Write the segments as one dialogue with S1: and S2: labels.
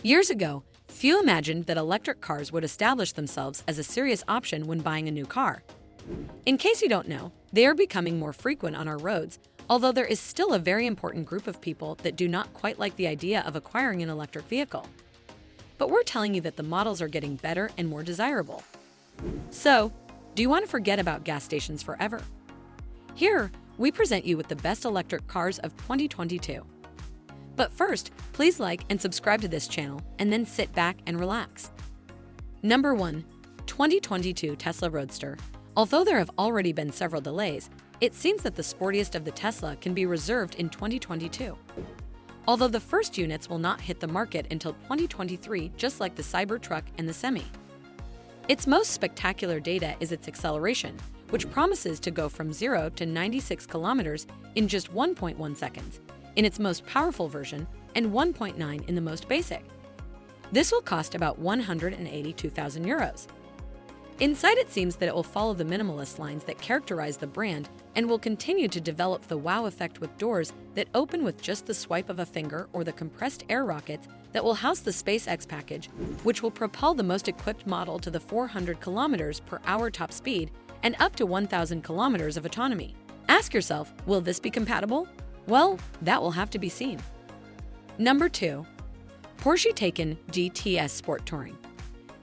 S1: Years ago, few imagined that electric cars would establish themselves as a serious option when buying a new car. In case you don't know, they are becoming more frequent on our roads, although there is still a very important group of people that do not quite like the idea of acquiring an electric vehicle. But we're telling you that the models are getting better and more desirable. So, do you want to forget about gas stations forever? Here, we present you with the best electric cars of 2022. But first, please like and subscribe to this channel and then sit back and relax. Number 1. 2022 Tesla Roadster. Although there have already been several delays, it seems that the sportiest of the Tesla can be reserved in 2022. Although the first units will not hit the market until 2023, just like the Cybertruck and the Semi. Its most spectacular data is its acceleration, which promises to go from 0 to 96 kilometers in just 1.1 seconds in its most powerful version and 1.9 in the most basic. This will cost about 182,000 euros. Inside, it seems that it will follow the minimalist lines that characterize the brand and will continue to develop the wow effect with doors that open with just the swipe of a finger or the compressed air rockets that will house the SpaceX package, which will propel the most equipped model to the 400 kilometers per hour top speed and up to 1,000 kilometers of autonomy. Ask yourself, will this be compatible? Well, that will have to be seen. Number 2. Porsche Taycan GTS Sport Touring.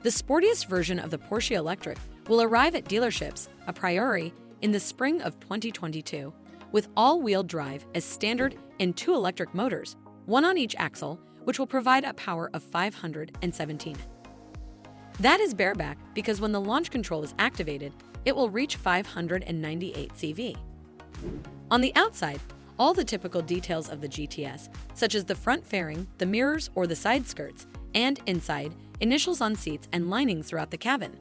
S1: The sportiest version of the Porsche Electric will arrive at dealerships a priori in the spring of 2022, with all-wheel drive as standard and 2 electric motors, one on each axle, which will provide a power of 517. That is bareback because when the launch control is activated, it will reach 598 CV. On the outside, all the typical details of the GTS, such as the front fairing, the mirrors, or the side skirts, and inside, initials on seats and linings throughout the cabin.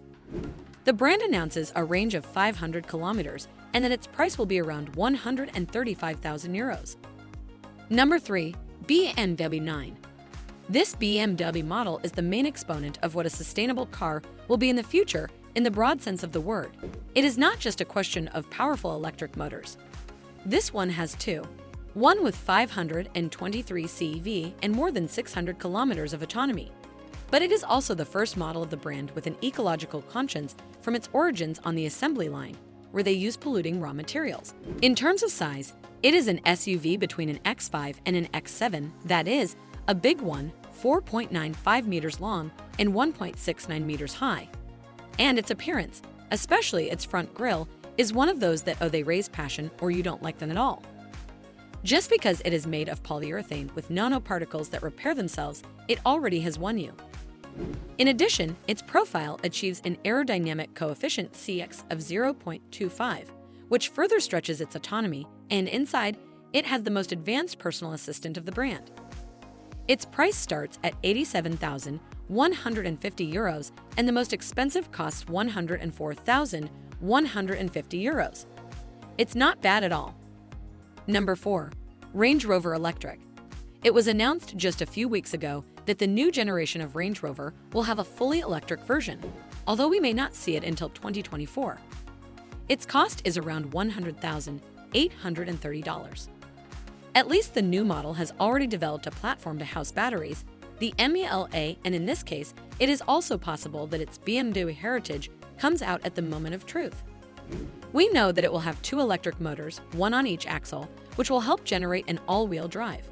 S1: The brand announces a range of 500 kilometers and that its price will be around 135,000 euros. Number 3. BMW 9. This BMW model is the main exponent of what a sustainable car will be in the future in the broad sense of the word. It is not just a question of powerful electric motors. This one has 2. One with 523 CV and more than 600 kilometers of autonomy. But it is also the first model of the brand with an ecological conscience from its origins on the assembly line, where they use polluting raw materials. In terms of size, it is an SUV between an X5 and an X7, that is, a big one, 4.95 meters long and 1.69 meters high. And its appearance, especially its front grille, is one of those that they raise passion or you don't like them at all. Just because it is made of polyurethane with nanoparticles that repair themselves, it already has won you. In addition, its profile achieves an aerodynamic coefficient CX of 0.25, which further stretches its autonomy, and inside, it has the most advanced personal assistant of the brand. Its price starts at 87,150 euros, and the most expensive costs 104,150 euros. It's not bad at all. Number 4. Range Rover Electric. It was announced just a few weeks ago that the new generation of Range Rover will have a fully electric version, although we may not see it until 2024. Its cost is around $100,830. At least the new model has already developed a platform to house batteries, the MELA, and in this case, it is also possible that its BMW heritage comes out at the moment of truth. We know that it will have 2 electric motors, one on each axle, which will help generate an all-wheel drive.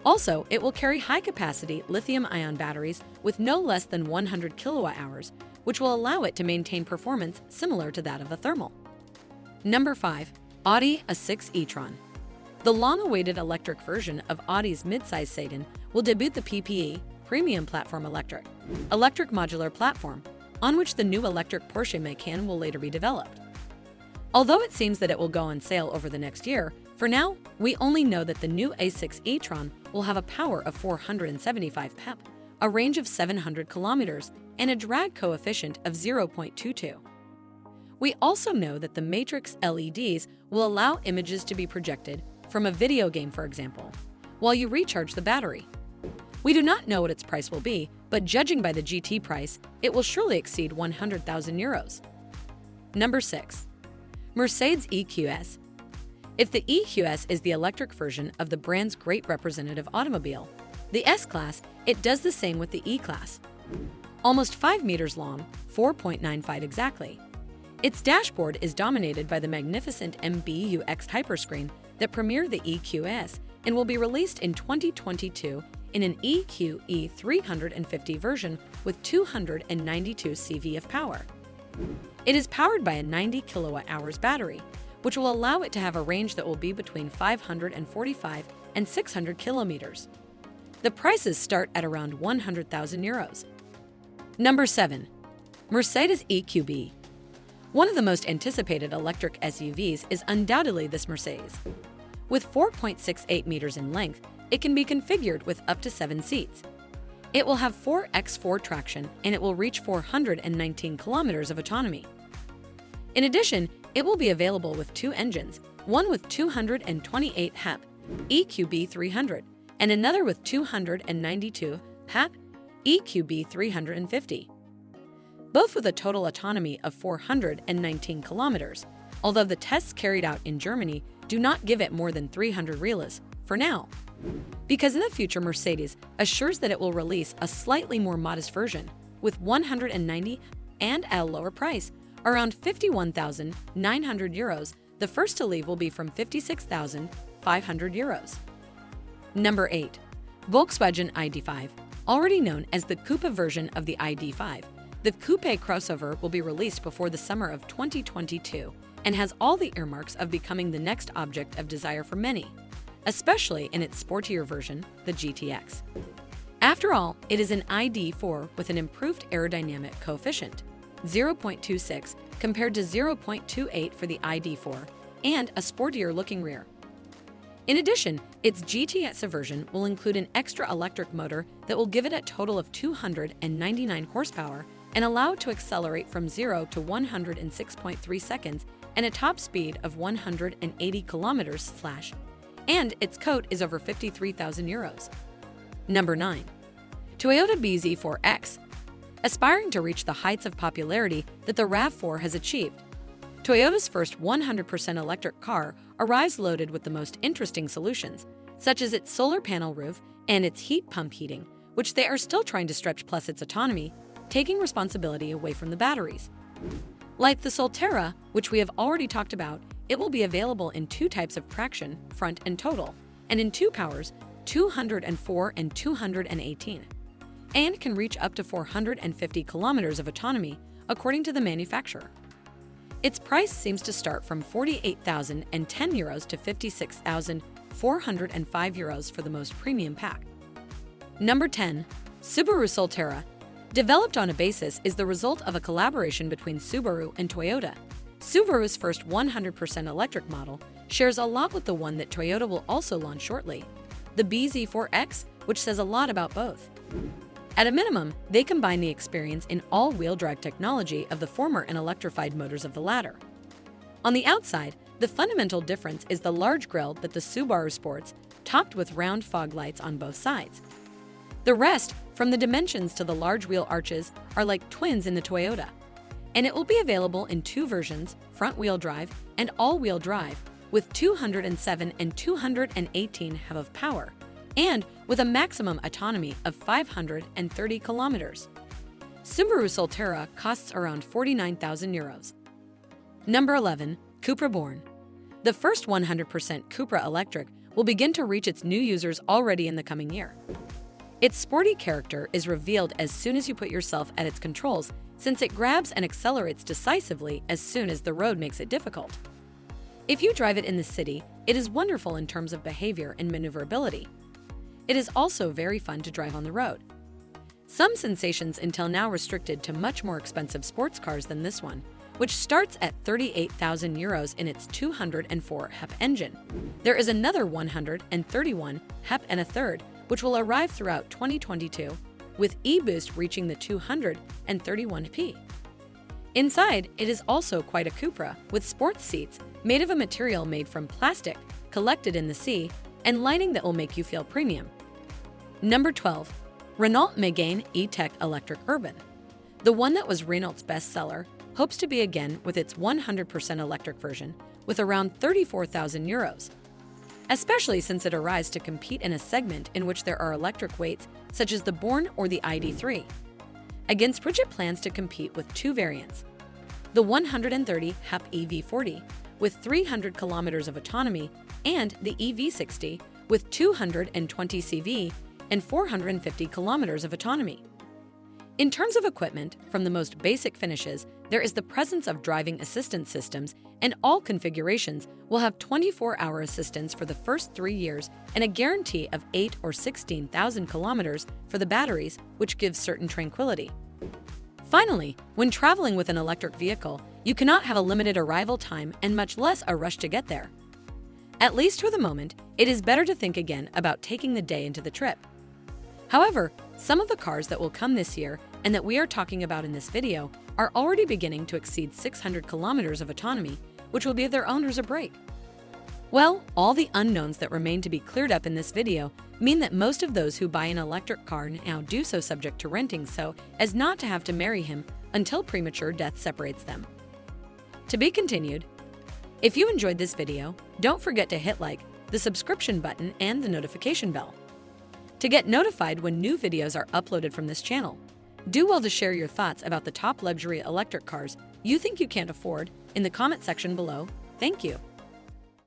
S1: Also, it will carry high-capacity lithium-ion batteries with no less than 100 kilowatt-hours, which will allow it to maintain performance similar to that of a thermal. Number 5. Audi A6 E-Tron. The long-awaited electric version of Audi's midsize sedan will debut the PPE, Premium Platform Electric modular platform, on which the new electric Porsche Macan will later be developed. Although it seems that it will go on sale over the next year, for now, we only know that the new A6 E-Tron will have a power of 475 pep, a range of 700 kilometers, and a drag coefficient of 0.22. We also know that the matrix LEDs will allow images to be projected from a video game, for example, while you recharge the battery. We do not know what its price will be, but judging by the GT price, it will surely exceed 100,000 euros. Number 6. Mercedes EQS. If the EQS is the electric version of the brand's great representative automobile, The S-Class, it does the same with the E-Class. Almost 5 meters long, 4.95 exactly. Its dashboard is dominated by the magnificent MBUX hyperscreen that premiered the EQS and will be released in 2022 in an EQE 350 version with 292 CV of power. It is powered by a 90 kilowatt-hours battery, which will allow it to have a range that will be between 545 and 600 kilometers. The prices start at around 100,000 euros. Number 7. Mercedes EQB. One of the most anticipated electric SUVs is undoubtedly this Mercedes. With 4.68 meters in length, it can be configured with up to 7 seats. It will have 4x4 traction and it will reach 419 kilometers of autonomy. In addition, it will be available with 2 engines, one with 228 HP, EQB 300, and another with 292 HP, EQB 350. Both with a total autonomy of 419 kilometers, although the tests carried out in Germany do not give it more than 300 relas for now. Because in the future Mercedes assures that it will release a slightly more modest version with 190 and at a lower price, around 51,900 euros, the first to leave will be from 56,500 euros. Number 8. Volkswagen ID.5. Already known as the Coupe version of the ID.5, the Coupe crossover will be released before the summer of 2022 and has all the earmarks of becoming the next object of desire for many, especially in its sportier version, the GTX. After all, it is an ID.4 with an improved aerodynamic coefficient, 0.26 compared to 0.28 for the ID.4, and a sportier-looking rear. In addition, its GTX version will include an extra electric motor that will give it a total of 299 horsepower and allow it to accelerate from 0 to 106.3 seconds and a top speed of 180 kilometers/, and its coat is over 53,000 euros. Number 9. Toyota bZ4X. Aspiring to reach the heights of popularity that the RAV4 has achieved, Toyota's first 100% electric car arrives loaded with the most interesting solutions, such as its solar panel roof and its heat pump heating, which they are still trying to stretch, plus its autonomy, taking responsibility away from the batteries. Like the Solterra, which we have already talked about, it will be available in 2 types of traction, front and total, and in 2 powers, 204 and 218, and can reach up to 450 kilometers of autonomy, according to the manufacturer. Its price seems to start from 48,010 euros to 56,405 euros for the most premium pack. Number 10. Subaru Solterra. Developed on a basis is the result of a collaboration between Subaru and Toyota. Subaru's first 100% electric model shares a lot with the one that Toyota will also launch shortly, the bZ4X, which says a lot about both. At a minimum, they combine the experience in all-wheel drive technology of the former and electrified motors of the latter. On the outside, the fundamental difference is the large grille that the Subaru sports, topped with round fog lights on both sides. The rest, from the dimensions to the large wheel arches, are like twins in the Toyota. And it will be available in 2 versions, front-wheel drive and all-wheel drive, with 207 and 218 HP of power, and with a maximum autonomy of 530 kilometers. Subaru Solterra costs around 49,000 euros. Number 11. Cupra Born. The first 100% Cupra electric will begin to reach its new users already in the coming year. Its sporty character is revealed as soon as you put yourself at its controls, since it grabs and accelerates decisively as soon as the road makes it difficult. If you drive it in the city, it is wonderful in terms of behavior and maneuverability. It is also very fun to drive on the road. Some sensations until now restricted to much more expensive sports cars than this one, which starts at 38,000 euros in its 204 HP engine. There is another 131 HP and a third, which will arrive throughout 2022, with e-boost reaching the 231 HP. Inside, it is also quite a Cupra, with sports seats made of a material made from plastic, collected in the sea, and lighting that will make you feel premium. Number 12. Renault Megane E-Tech Electric Urban. The one that was Renault's bestseller hopes to be again with its 100% electric version, with around 34,000 euros. especially since it arrives to compete in a segment in which there are electric weights such as the Born or the ID.5, against which it plans to compete with two variants: the 130 mach-e V40 with 300 kilometers of autonomy and the EV60 with 220 CV and 450 kilometers of autonomy. In terms of equipment, from the most basic finishes, there is the presence of driving assistance systems, and all configurations will have 24-hour assistance for the first 3 years and a guarantee of 8 or 16,000 kilometers for the batteries, which gives certain tranquility. Finally, when traveling with an electric vehicle, you cannot have a limited arrival time and much less a rush to get there. At least for the moment, it is better to think again about taking the day into the trip. However, some of the cars that will come this year and that we are talking about in this video are already beginning to exceed 600 kilometers of autonomy, which will give their owners a break. Well, all the unknowns that remain to be cleared up in this video mean that most of those who buy an electric car now do so subject to renting so as not to have to marry him until premature death separates them. To be continued. If you enjoyed this video, don't forget to hit like, the subscription button, and the notification bell to get notified when new videos are uploaded from this channel. Do well to share your thoughts about the top luxury electric cars you think you can't afford in the comment section below. Thank you.